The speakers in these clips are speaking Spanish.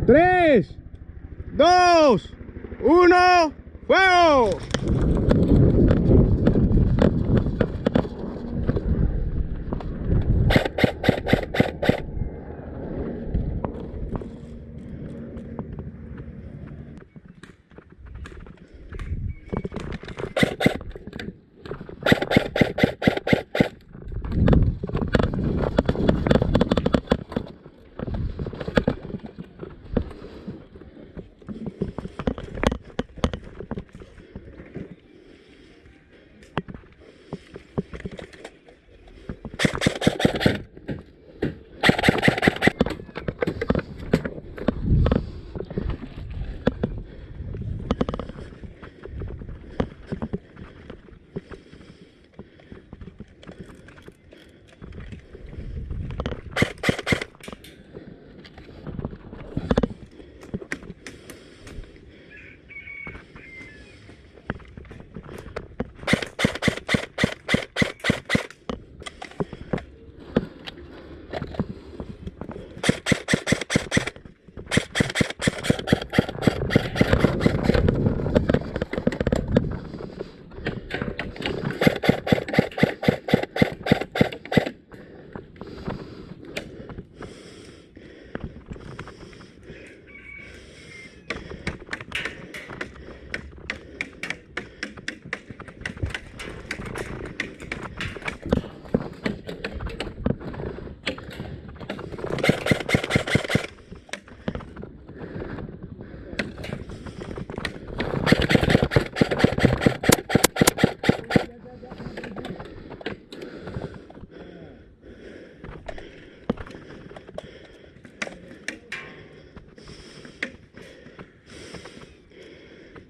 3, 2, 1, ¡fuego!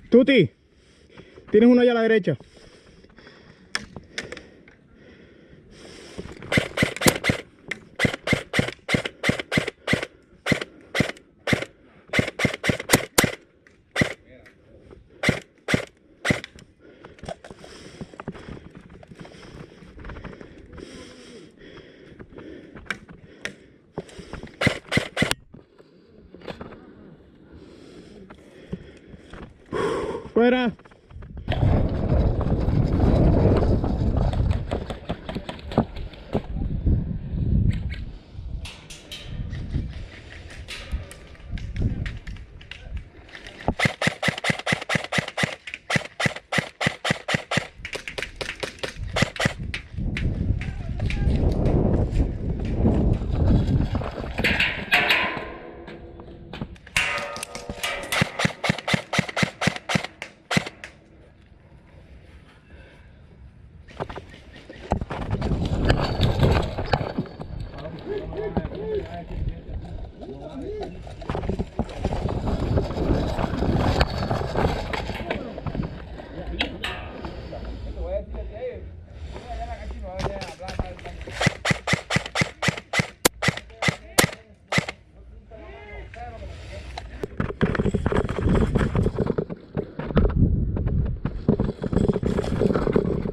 Tuti, tienes uno allá a la derecha. Fuera.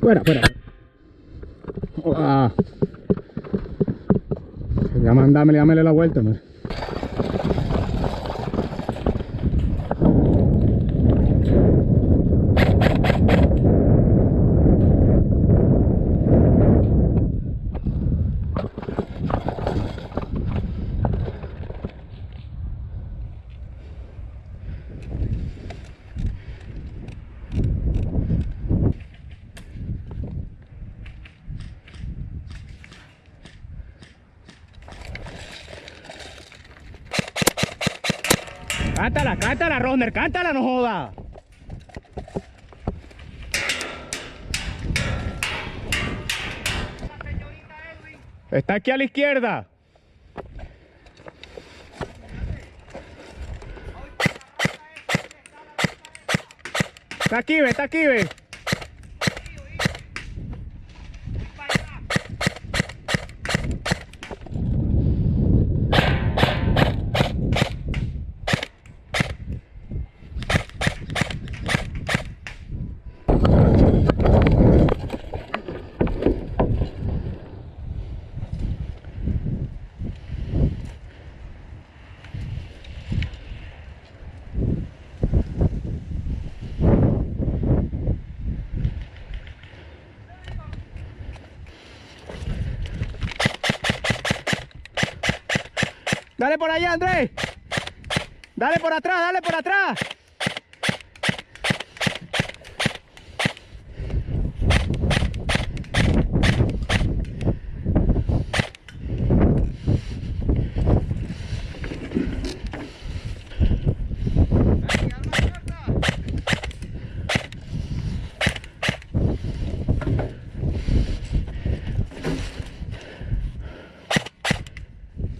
Fuera, fuera. Ah. Dámele la vuelta, man. Cántala, Rosner, cántala, no joda. Está aquí a la izquierda. Está aquí, ve, está aquí, ve. Dale por allá, Andrés. Dale por atrás, dale por atrás.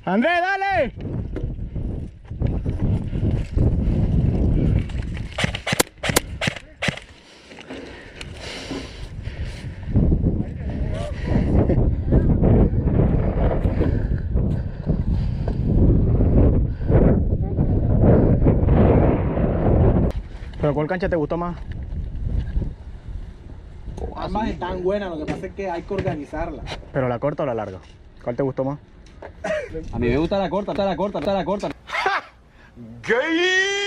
Andrés, dale. ¿Pero cuál cancha te gustó más? Ambas están buenas, lo que pasa es que hay que organizarla. ¿Pero la corta o la larga? ¿Cuál te gustó más? A mí me gusta la corta, está la corta. ¡Gay!